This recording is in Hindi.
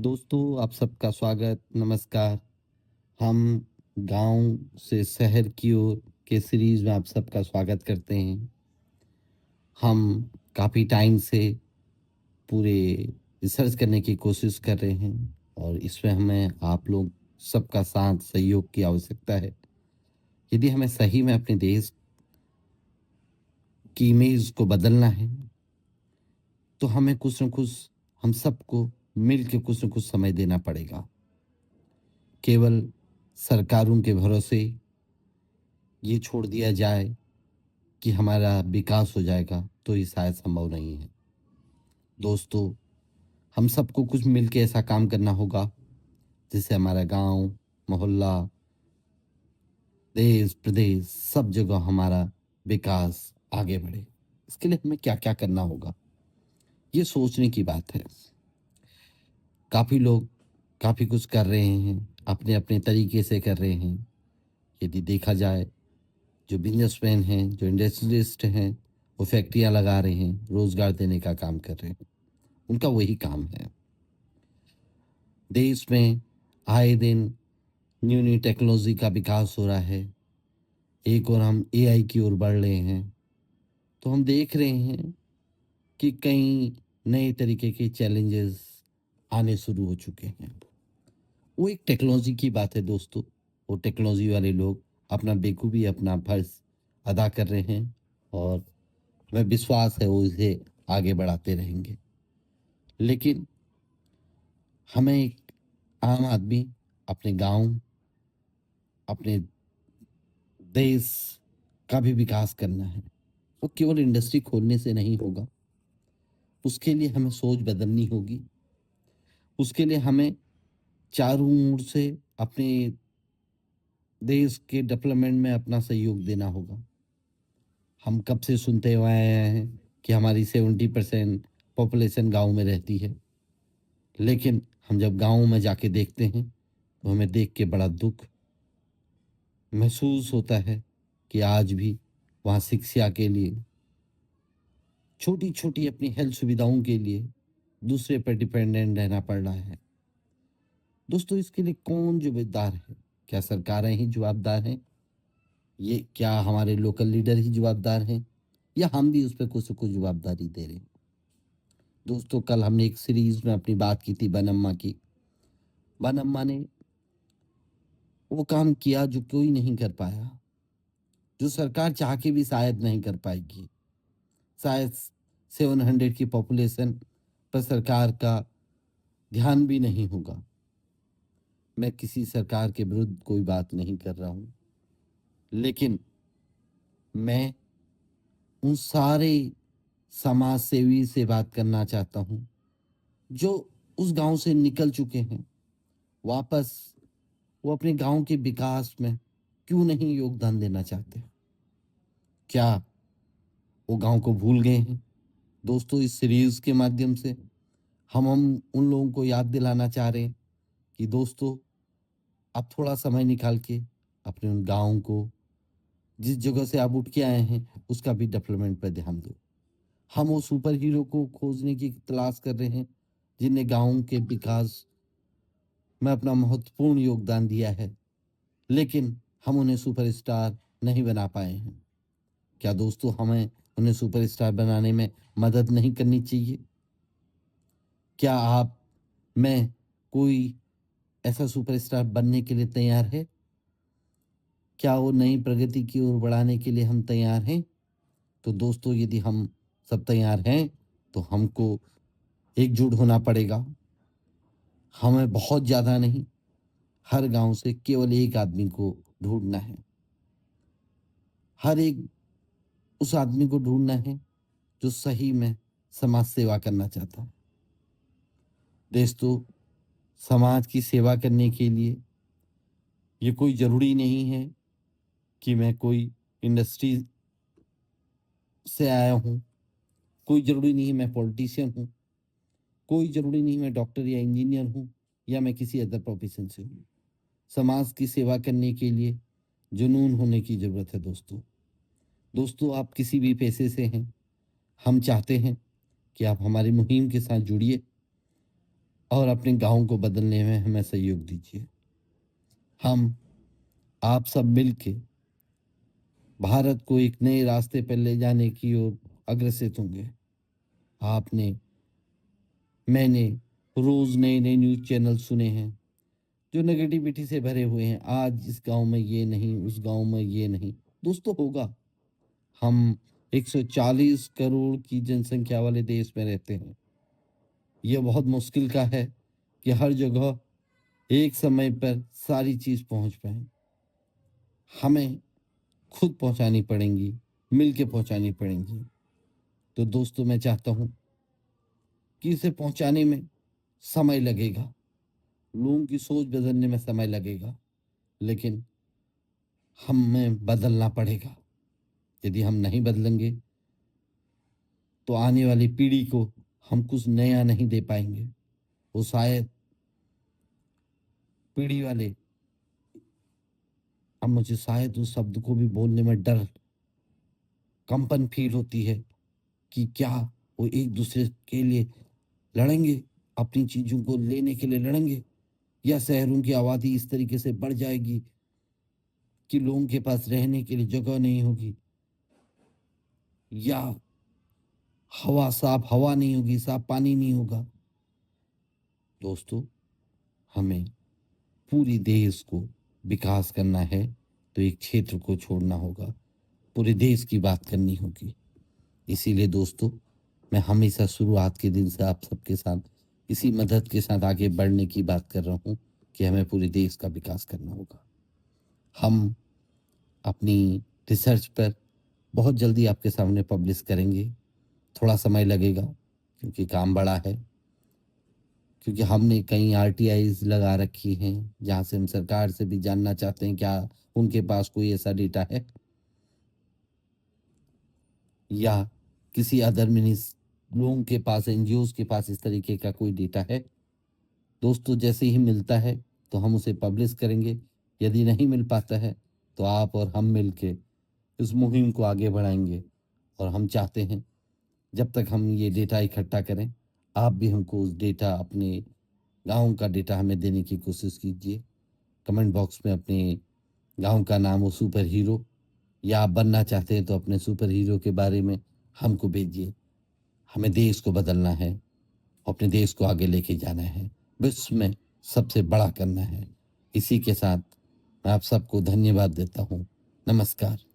दोस्तों, आप सबका स्वागत, नमस्कार। हम गाँव से शहर की ओर के सीरीज़ में आप सबका स्वागत करते हैं। हम काफ़ी टाइम से पूरे रिसर्च करने की कोशिश कर रहे हैं और इसमें हमें आप लोग सबका साथ सहयोग की आवश्यकता है। यदि हमें सही में अपने देश की इमेज को बदलना है, तो हमें कुछ न कुछ हम सबको मिल के कुछ न कुछ समय देना पड़ेगा। केवल सरकारों के भरोसे ये छोड़ दिया जाए कि हमारा विकास हो जाएगा, तो ये शायद संभव नहीं है। दोस्तों, हम सबको कुछ मिलके ऐसा काम करना होगा जिससे हमारा गांव, मोहल्ला, देश, प्रदेश सब जगह हमारा विकास आगे बढ़े। इसके लिए हमें क्या-क्या करना होगा, ये सोचने की बात है। काफ़ी लोग काफ़ी कुछ कर रहे हैं, अपने-अपने तरीके से कर रहे हैं। यदि देखा जाए, जो बिज़नेसमैन हैं, जो इंडस्ट्रियलिस्ट हैं, वो फैक्ट्रियाँ लगा रहे हैं, रोज़गार देने का काम कर रहे हैं। उनका वही काम है। देश में आए दिन न्यू न्यू टेक्नोलॉजी का विकास हो रहा है। एक और हम एआई की ओर बढ़ रहे हैं। तो हम देख रहे हैं कि कई नए तरीके के चैलेंजेस आने शुरू हो चुके हैं। वो एक टेक्नोलॉजी की बात है दोस्तों। वो टेक्नोलॉजी वाले लोग अपना बेखूबी अपना फर्ज अदा कर रहे हैं और हमें विश्वास है वो इसे आगे बढ़ाते रहेंगे। लेकिन हमें एक आम आदमी अपने गाँव, अपने देश का भी विकास करना है। वो केवल इंडस्ट्री खोलने से नहीं होगा। उसके लिए हमें सोच बदलनी होगी। उसके लिए हमें चारों ओर से अपने देश के डेवलपमेंट में अपना सहयोग देना होगा। हम कब से सुनते हुए आए हैं कि हमारी 70% पॉपुलेशन गाँव में रहती है। लेकिन हम जब गाँव में जाके देखते हैं, तो हमें देख के बड़ा दुःख महसूस होता है कि आज भी वहाँ शिक्षा के लिए, छोटी-छोटी अपनी हेल्थ सुविधाओं के लिए दूसरे पर डिपेंडेंट रहना पड़ रहा है। दोस्तों, इसके लिए कौन ज़िम्मेदार है? क्या सरकारें ही जवाबदार हैं? ये क्या हमारे लोकल लीडर ही जवाबदार हैं? या हम भी उस पे कुछ न कुछ जवाबदारी दे रहे हैं? दोस्तों, कल हमने एक सीरीज़ में अपनी बात की थी बनअम्मा की। बनअम्मा ने वो काम किया जो कोई नहीं कर पाया, जो सरकार चाह के भी शायद नहीं कर पाएगी। शायद 700 की पॉपुलेशन पर सरकार का ध्यान भी नहीं होगा। मैं किसी सरकार के विरुद्ध कोई बात नहीं कर रहा हूँ, लेकिन मैं उन सारे समाज सेवी से बात करना चाहता हूँ, जो उस गाँव से निकल चुके हैं। वापस वो अपने गाँव के विकास में क्यों नहीं योगदान देना चाहते? क्या वो गाँव को भूल गए हैं? दोस्तों, इस सीरीज़ के माध्यम से हम उन लोगों को याद दिलाना चाह रहे हैं कि दोस्तों, आप थोड़ा समय निकाल के अपने उन गाँव को, जिस जगह से आप उठ के आए हैं, उसका भी डेवलपमेंट पे ध्यान दो। हम वो सुपर हीरो को खोजने की तलाश कर रहे हैं, जिनने गाँव के विकास में अपना महत्वपूर्ण योगदान दिया है, लेकिन हम उन्हें सुपरस्टार नहीं बना पाए हैं। क्या दोस्तों, हमें उन्हें सुपरस्टार बनाने में मदद नहीं करनी चाहिए? क्या आप, मैं, कोई ऐसा सुपरस्टार बनने के लिए तैयार है? क्या वो नई प्रगति की ओर बढ़ाने के लिए हम तैयार हैं? तो दोस्तों, यदि हम सब तैयार हैं, तो हमको एकजुट होना पड़ेगा। हमें बहुत ज़्यादा नहीं, हर गाँव से केवल एक आदमी को ढूँढना है। हर एक उस आदमी को ढूँढना है, जो सही में समाज सेवा करना चाहता है। दोस्तों, समाज की सेवा करने के लिए ये कोई ज़रूरी नहीं है कि मैं कोई इंडस्ट्री से आया हूँ, कोई ज़रूरी नहीं है मैं पॉलिटिशियन हूँ, कोई ज़रूरी नहीं मैं डॉक्टर या इंजीनियर हूँ या मैं किसी अदर प्रोफ़ेशन से हूँ। समाज की सेवा करने के लिए जुनून होने की ज़रूरत है दोस्तों। दोस्तों, आप किसी भी पेशे से हैं, हम चाहते हैं कि आप हमारी मुहिम के साथ जुड़िए। और अपने गाँव को बदलने में हमें सहयोग दीजिए। हम आप सब मिलके भारत को एक नए रास्ते पर ले जाने की ओर अग्रसित होंगे। आपने मैंने रोज़ नए-नए न्यूज़ चैनल सुने हैं, जो नेगेटिविटी से भरे हुए हैं। आज इस गाँव में ये नहीं, उस गाँव में ये नहीं। दोस्तों होगा, हम 140 करोड़ की जनसंख्या वाले देश में रहते हैं। ये बहुत मुश्किल का है कि हर जगह एक समय पर सारी चीज़ पहुँच पाए। हमें खुद पहुँचानी पड़ेंगी, मिल के पहुँचानी पड़ेंगी। तो दोस्तों मैं चाहता हूँ कि इसे पहुँचाने में समय लगेगा, लोगों की सोच बदलने में समय लगेगा, लेकिन हमें बदलना पड़ेगा। यदि हम नहीं बदलेंगे, तो आने वाली पीढ़ी को हम कुछ नया नहीं दे पाएँगे। वो शायद पीढ़ी वाले अब मुझे शायद उस शब्द को भी बोलने में डर, कंपन फ़ील होती है कि क्या वो एक-दूसरे के लिए लड़ेंगे, अपनी चीज़ों को लेने के लिए लड़ेंगे, या शहरों की आबादी इस तरीके से बढ़ जाएगी कि लोगों के पास रहने के लिए जगह नहीं होगी, या साफ हवा नहीं होगी, साफ पानी नहीं होगा। दोस्तों, हमें पूरी देश को विकास करना है, तो एक क्षेत्र को छोड़ना होगा, पूरे देश की बात करनी होगी। इसीलिए दोस्तों, मैं हमेशा शुरुआत के दिन से आप सबके साथ इसी मदद के साथ आगे बढ़ने की बात कर रहा हूँ कि हमें पूरे देश का विकास करना होगा। हम अपनी रिसर्च पर बहुत जल्दी आपके सामने पब्लिश करेंगे। थोड़ा समय लगेगा क्योंकि काम बड़ा है, क्योंकि हमने कई आरटीआईज़ लगा रखी हैं, जहाँ से हम सरकार से भी जानना चाहते हैं क्या उनके पास कोई ऐसा डेटा है, या किसी अदर मिनिस लोगों के पास, एनजीओज़ के पास इस तरीके का कोई डेटा है। दोस्तों जैसे ही मिलता है तो हम उसे पब्लिश करेंगे। यदि नहीं मिल पाता है तो आप और हम मिलके इस मुहिम को आगे बढ़ाएँगे, और हम चाहते हैं जब तक हम ये डेटा इकट्ठा करें, आप भी हमको उस डेटा, अपने गाँव का डेटा हमें देने की कोशिश कीजिए। कमेंट बॉक्स में अपने गाँव का नाम हो सुपर हीरो, या आप बनना चाहते हैं तो अपने सुपर हीरो के बारे में हमको भेजिए। हमें देश को बदलना है, अपने देश को आगे लेके जाना है, विश्व में सबसे बड़ा करना है। इसी के साथ मैं आप सबको धन्यवाद देता हूँ। नमस्कार।